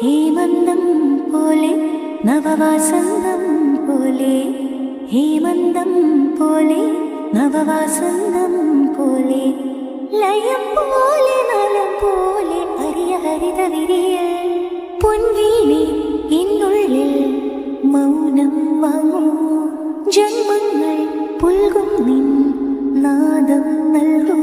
ഹേമന്തം പോലെ നവവസന്തം പോലെ, ഹേമന്തം പോലെ നവവസന്തം പോലെ, ലയം പോലെ നലം പോലെ അരിയ ഹരിത വിരിയൽ പൊൻവീണി എന്നുള്ളിൽ മൗനം വാങ്ങൂ. ജന്മങ്ങൾ പുൽകും നിൻ നാദം നൽകൂ.